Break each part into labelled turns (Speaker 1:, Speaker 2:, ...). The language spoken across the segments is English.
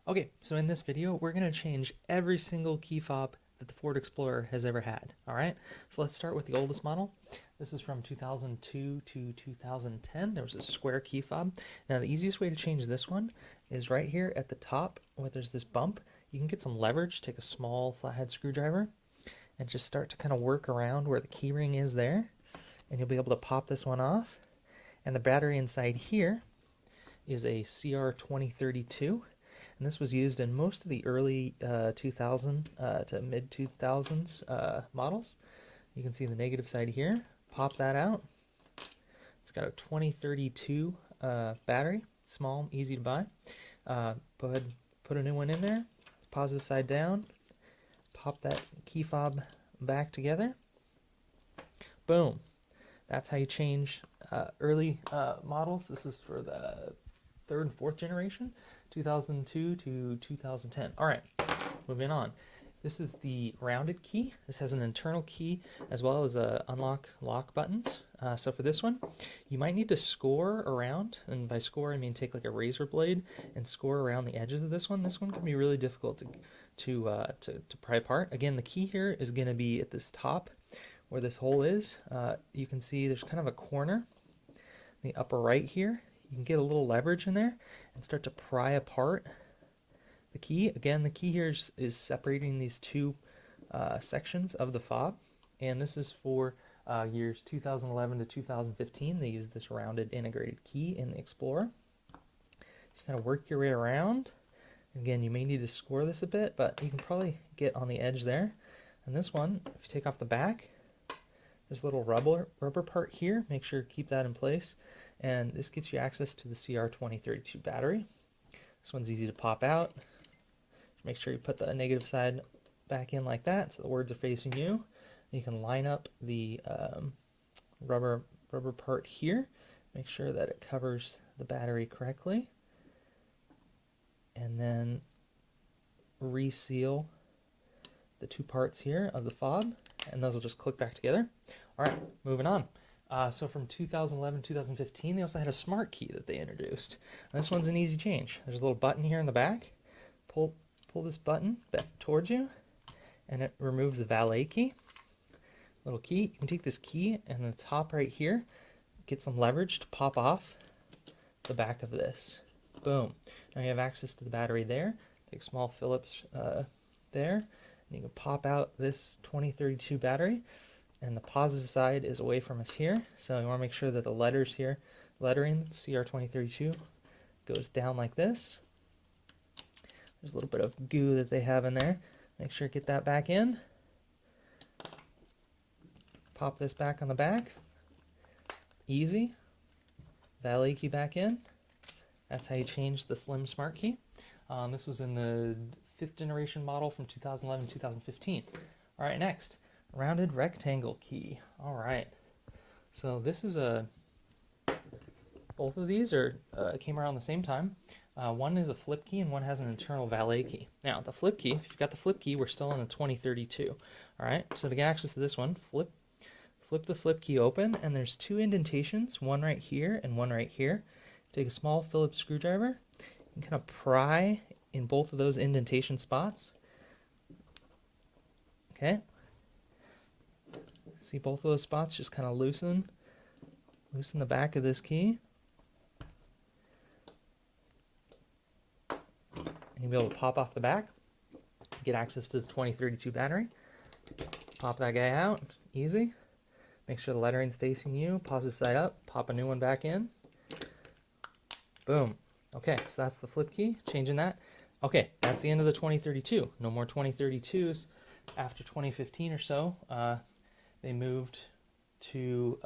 Speaker 1: Okay, so in this video, we're going to change every single key fob that the Ford Explorer has ever had. All right, so let's start with the oldest model. This is from 2002 to 2010. There was a square key fob. Now, the easiest way to change this one is right here at the top where there's this bump. You can get some leverage, take a small flathead screwdriver, and just start to kind of work around where the key ring is there. And you'll be able to pop this one off. And the battery inside here is a CR2032. And this was used in most of the early 2000 to mid 2000s models. You can see the negative side here. Pop that out. It's got a 2032 battery, small, easy to buy. Go ahead and put a new one in there. Positive side down. Pop that key fob back together. Boom. That's how you change early models. This is for the third and fourth generation, 2002 to 2010. All right, moving on. This is the rounded key. This has an internal key as well as a unlock lock buttons. So for this one, you might need to score around, and by score I mean take like a razor blade and score around the edges of this one. This one can be really difficult to pry apart. Again, the key here is going to be at this top where this hole is. You can see there's kind of a corner in the upper right here. You can get a little leverage in there and start to pry apart the key. Again, the key here is separating these two sections of the fob, and this is for years 2011 to 2015. They use this rounded integrated key in the Explorer. So you kind of work your way around. Again, you may need to score this a bit, but you can probably get on the edge there. And this one, if you take off the back, there's a little rubber part here. Make sure to keep that in place. And this gets you access to the CR2032 battery. This one's easy to pop out. Make sure you put the negative side back in like that so the words are facing you. And you can line up the rubber part here. Make sure that it covers the battery correctly. And then reseal the two parts here of the fob, and those will just click back together. All right, moving on. So from 2011, 2015, they also had a smart key that they introduced. And this one's an easy change. There's a little button here in the back. Pull this button back towards you, and it removes the valet key. Little key. You can take this key and the top right here, get some leverage to pop off the back of this. Boom. Now you have access to the battery there. Take a small Phillips there, and you can pop out this 2032 battery. And the positive side is away from us here, so you want to make sure that the letters here, lettering CR2032, goes down like this. There's a little bit of goo that they have in there. Make sure to get that back in. Pop this back on the back. Easy. Valet key back in. That's how you change the Slim Smart Key. This was in the 5th generation model from 2011-2015. All right, next. Rounded rectangle key. All right. So this is both of these came around the same time. One is a flip key and one has an internal valet key. Now the flip key, if you've got the flip key, we're still in the 2032. All right. So to get access to this one, flip the flip key open, and there's two indentations, one right here and one right here. Take a small Phillips screwdriver and kind of pry in both of those indentation spots. Okay. See both of those spots? Just kind of loosen the back of this key. And you'll be able to pop off the back, get access to the 2032 battery. Pop that guy out, easy. Make sure the lettering's facing you, positive side up, pop a new one back in. Boom. Okay, so that's the flip key, changing that. Okay, that's the end of the 2032. No more 2032s. After 2015 or so, they moved to,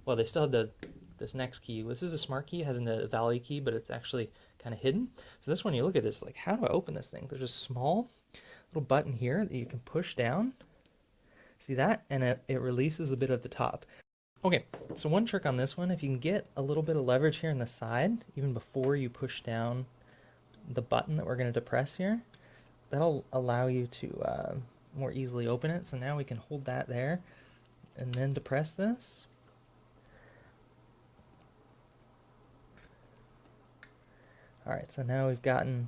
Speaker 1: well, they still had this next key. This is a smart key. It has a valet key, but it's actually kind of hidden. So this one, you look at this, like, how do I open this thing? There's a small little button here that you can push down. See that? And it releases a bit at the top. Okay, so one trick on this one, if you can get a little bit of leverage here on the side, even before you push down the button that we're going to depress here, that'll allow you to more easily open it. So now we can hold that there and then depress this. Alright, so now we've gotten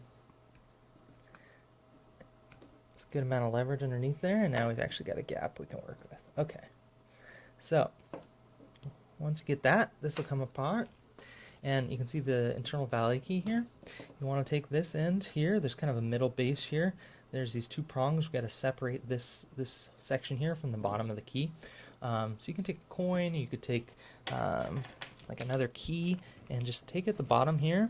Speaker 1: Good amount of leverage underneath there, and now we've actually got a gap we can work with. Okay, so once you get that, this will come apart, and you can see the internal valley key here. You want to take this end here, there's kind of a middle base here. There's these two prongs. We've got to separate this section here from the bottom of the key. So you can take a coin, you could take like another key, and just take at the bottom here.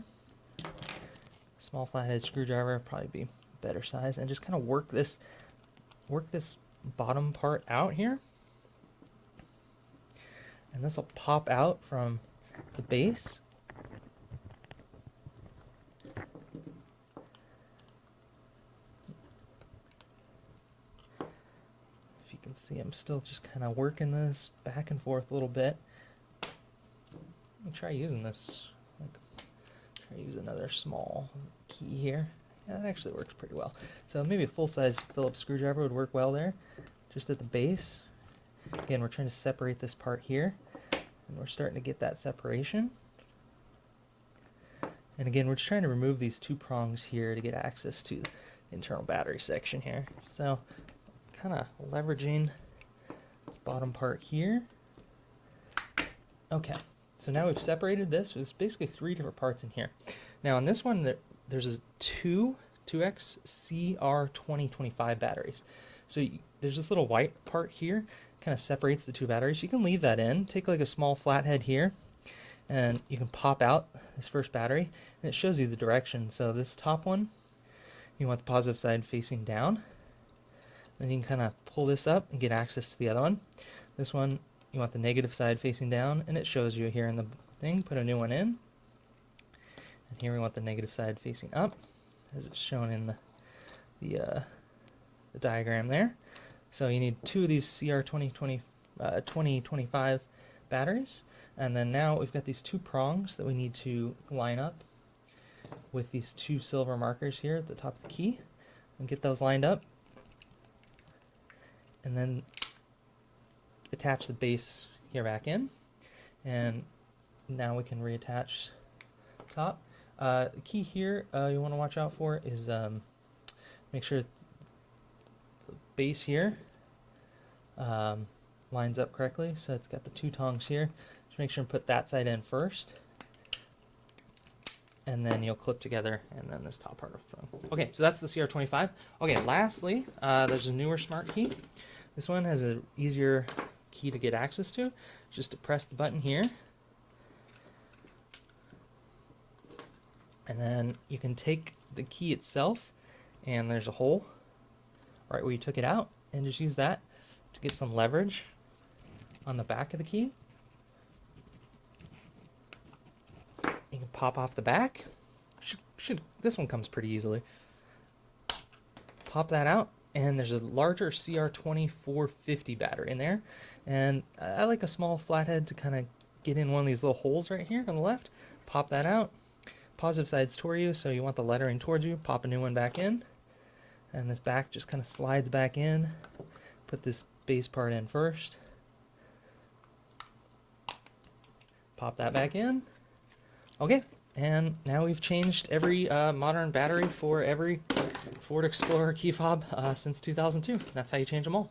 Speaker 1: Small flathead screwdriver would probably be better size, and just kind of work this bottom part out here, and this will pop out from the base. If you can see, I'm still just kind of working this back and forth a little bit. Let me try using this. Try use another small key here. Yeah, that actually works pretty well. So maybe a full-size Phillips screwdriver would work well there, just at the base. Again, we're trying to separate this part here, and we're starting to get that separation. And again, we're just trying to remove these two prongs here to get access to the internal battery section here. So, kind of leveraging this bottom part here. Okay, so now we've separated this. There's basically three different parts in here. Now, on this one, there's 2X CR2025 batteries. So there's this little white part here, kind of separates the two batteries. You can leave that in. Take like a small flathead here, and you can pop out this first battery, and it shows you the direction. So this top one, you want the positive side facing down. Then you can kind of pull this up and get access to the other one. This one, you want the negative side facing down, and it shows you here in the thing. Put a new one in. And here we want the negative side facing up, as it's shown in the diagram there. So you need two of these CR2025 batteries, and then now we've got these two prongs that we need to line up with these two silver markers here at the top of the key, and get those lined up, and then attach the base here back in, and now we can reattach top. The key here you want to watch out for is make sure the base here lines up correctly. So it's got the two tongs here. Just make sure and put that side in first, and then you'll clip together, and then this top part of the front. Okay, so that's the CR25. Okay, lastly, there's a newer smart key. This one has an easier key to get access to. Just to press the button here, and then you can take the key itself, and there's a hole right where you took it out, and just use that to get some leverage on the back of the key. You can pop off the back. This one comes pretty easily. Pop that out, and there's a larger CR2450 battery in there, and I like a small flathead to kind of get in one of these little holes right here on the left. Pop that out. Positive side's toward you, so you want the lettering towards you. Pop a new one back in, and this back just kind of slides back in. Put this base part in first. Pop that back in. Okay, and now we've changed every modern battery for every Ford Explorer key fob since 2002. That's how you change them all.